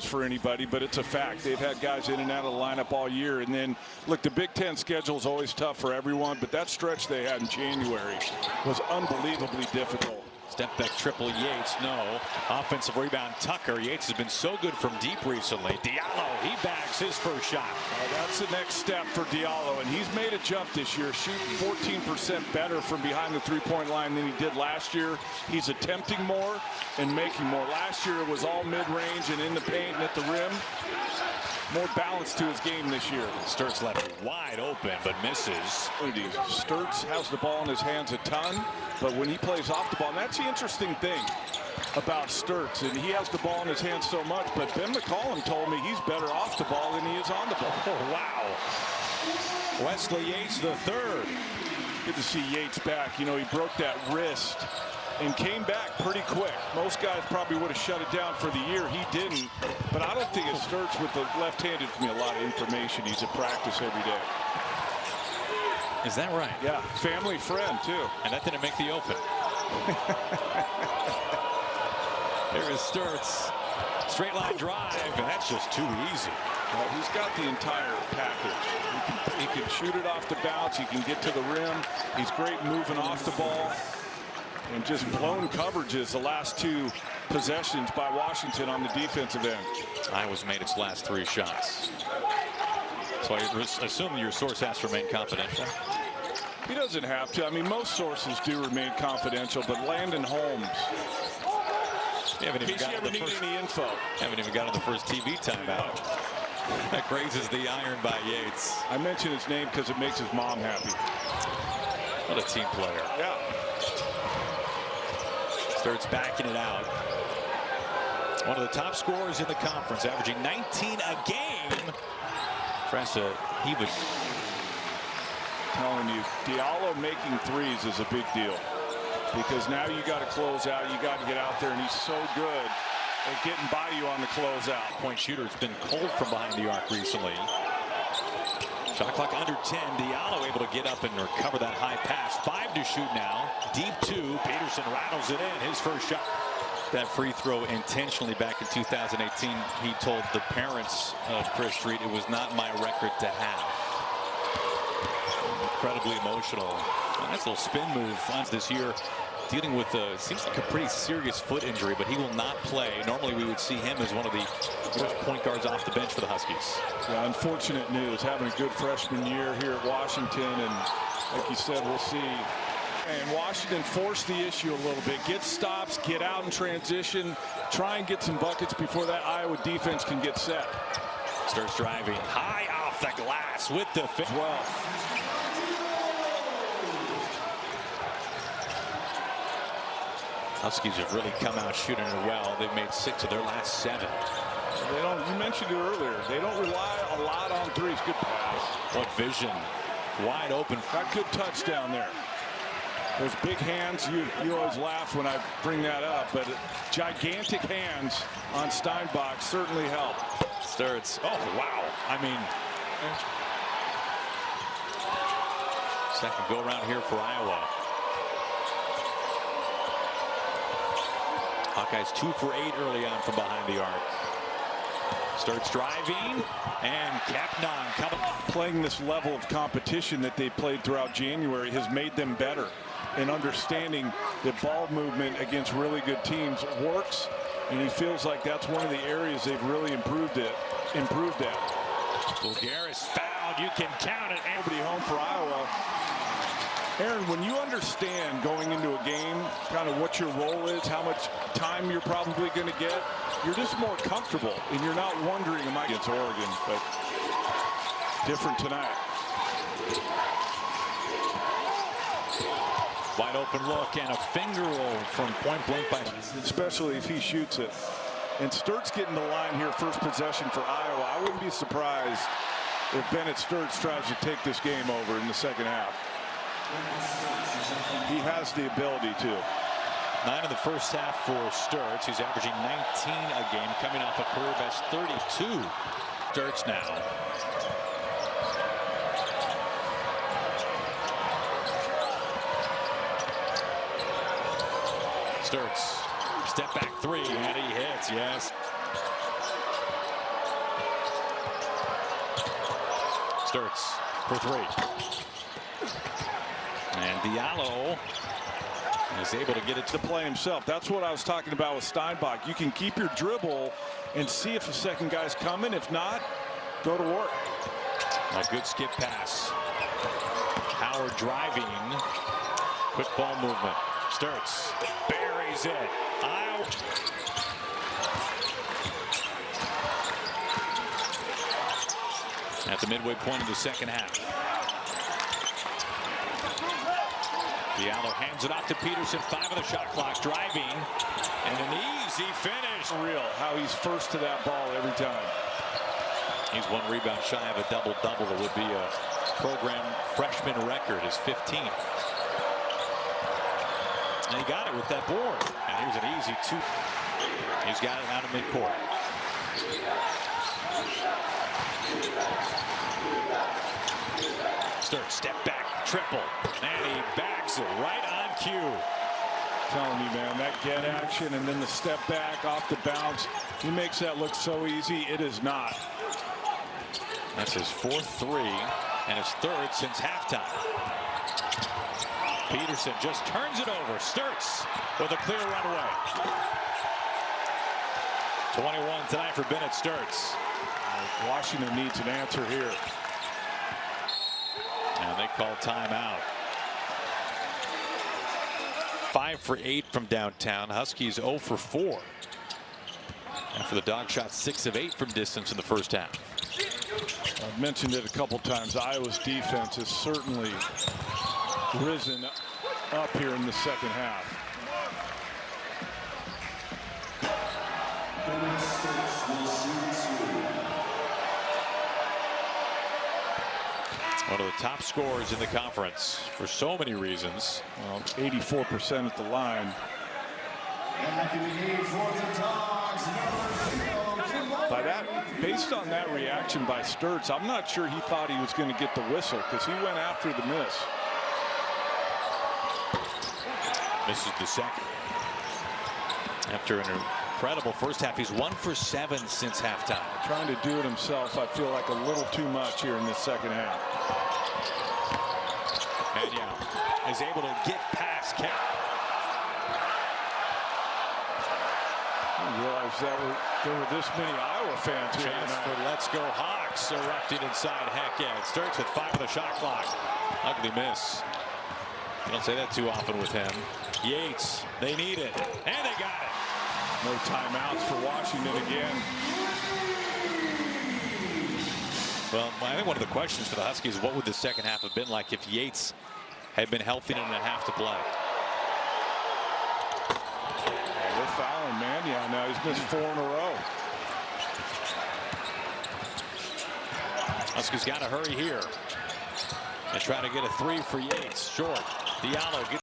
for anybody, but it's a fact. They've had guys in and out of the lineup all year. And then, look, the Big Ten schedule is always tough for everyone, but that stretch they had in January was unbelievably difficult. Step back triple Yates, no. Offensive rebound Tucker. Yates has been so good from deep recently. Diallo, he bags his first shot. That's the next step for Diallo, and he's made a jump this year, shooting 14% better from behind the three-point line than he did last year. He's attempting more and making more. Last year it was all mid-range and in the paint and at the rim. More balance to his game this year. Stirtz left wide open, but misses. Stirtz has the ball in his hands a ton, but when he plays off the ball, and that's the interesting thing about Stirtz, and he has the ball in his hands so much, but Ben McCollum told me he's better off the ball than he is on the ball. Oh, wow. Wesley Yates the third. Good to see Yates back. You know, he broke that wrist and came back pretty quick. Most guys probably would have shut it down for the year. He didn't. But I don't think it starts with the left-handed. For me, a lot of information. He's at practice every day. Is that right? Yeah, family friend too. And that didn't make the open. There is Stirtz. Straight line drive, and that's just too easy. Well, he's got the entire package. He can shoot it off the bounce. He can get to the rim. He's great moving off the ball. And just blown coverages the last two possessions by Washington on the defensive end. Iowa's made its last 3 shots. So I assume your source has to remain confidential. He doesn't have to. I mean, most sources do remain confidential, but Landon Holmes, you haven't even got any info. Haven't even got on the first TV timeout. That grazes the iron by Yates. I mention his name because it makes his mom happy. What a team player. Yeah. Stirtz backing it out. One of the top scorers in the conference, averaging 19 a game. Tries to heave it. Telling you, Diallo making threes is a big deal, because now you got to close out. You got to get out there, and he's so good at getting by you on the closeout. Point shooter's been cold from behind the arc recently. Shot clock under 10. Diallo able to get up and recover that high pass. 5 to shoot now. Deep 2. Peterson rattles it in. His first shot. That free throw intentionally back in 2018. He told the parents of Chris Street it was not my record to have. Incredibly emotional. Nice little spin move finds this year. Dealing with seems like a pretty serious foot injury, but he will not play. Normally we would see him as one of the first point guards off the bench for the Huskies. Yeah, unfortunate news. Having a good freshman year here at Washington, and like you said, we'll see. And Washington forced the issue a little bit. Get stops, get out in transition, try and get some buckets before that Iowa defense can get set. Stirtz driving high off the glass with the fit. Well, Huskies have really come out shooting it well. They've made 6 of their last 7. They don't. You mentioned it earlier. They don't rely a lot on threes. Good pass. What vision! Wide open. Got good touch down there. Those big hands. You always laugh when I bring that up, but gigantic hands on Steinbach certainly help. Stirtz. Oh wow! I mean, second go around here for Iowa. Hawkeyes 2 for 8 early on from behind the arc. Stirtz driving, and Kapnon coming. Playing this level of competition that they played throughout January has made them better in understanding that ball movement against really good teams works, and he feels like that's one of the areas they've really improved at. Bulgaris fouled. You can count it. Nobody home for Iowa. Aaron, when you understand going into a game kind of what your role is, how much time you're probably going to get, you're just more comfortable, and you're not wondering, am I against Oregon? But different tonight. Wide open look and a finger roll from point blank by. Especially if he shoots it. And Stirtz getting the line here, first possession for Iowa. I wouldn't be surprised if Bennett Stirtz tries to take this game over in the second half. He has the ability to. 9 in the first half for Stirtz. He's averaging 19 a game, coming off a career best 32. Stirtz now. Stirtz, step back 3, and he hits, yes. Stirtz for three. And Diallo is able to get it to play himself. That's what I was talking about with Steinbach. You can keep your dribble and see if a second guy's coming. If not, go to work. A good skip pass. Howard driving. Quick ball movement. Stirtz buries it. Out. At the midway point of the second half. Diallo hands it off to Peterson. 5 of the shot clock. Driving. And an easy finish. Real how he's first to that ball every time. He's 1 rebound shy of a double-double. That would be a program freshman record, his 15th. And he got it with that board. And here's an easy 2. He's got it out of midcourt. Stirtz, step back, triple. And he bags it right on cue. Telling you, man, that get action and then the step back off the bounce. He makes that look so easy. It is not. That's his 4th 3 and his 3rd since halftime. Peterson just turns it over. Stirtz with a clear runaway. 21 tonight for Bennett. Stirtz. Washington needs an answer here. And they call timeout. 5 for 8 from downtown. Huskies 0 for 4. And for the dog shot, 6 of 8 from distance in the first half. I've mentioned it a couple times. Iowa's defense has certainly risen up here in the second half. One of the top scorers in the conference for so many reasons. Well, 84% at the line. By that, based on that reaction by Stirtz, I'm not sure he thought he was going to get the whistle because he went after the miss. Misses the second. After an incredible first half, he's 1 for 7 since halftime. Trying to do it himself, I feel like a little too much here in this second half. And yeah, is able to get past Kemp. I didn't realize there were this many Iowa fans here. Chance for Let's Go Hawks erupting inside Heck yeah. It starts with 5 of the shot clock. Ugly miss. You don't say that too often with him. Yates, they need it. And they got it. No timeouts for Washington again. Well, I think one of the questions for the Huskies, what would the second half have been like if Yates had been healthy and a half to play? They're fouling Mannion now. He's missed 4 in a row. Huskies got to hurry here and try to get a 3 for Yates. Short. Diallo gets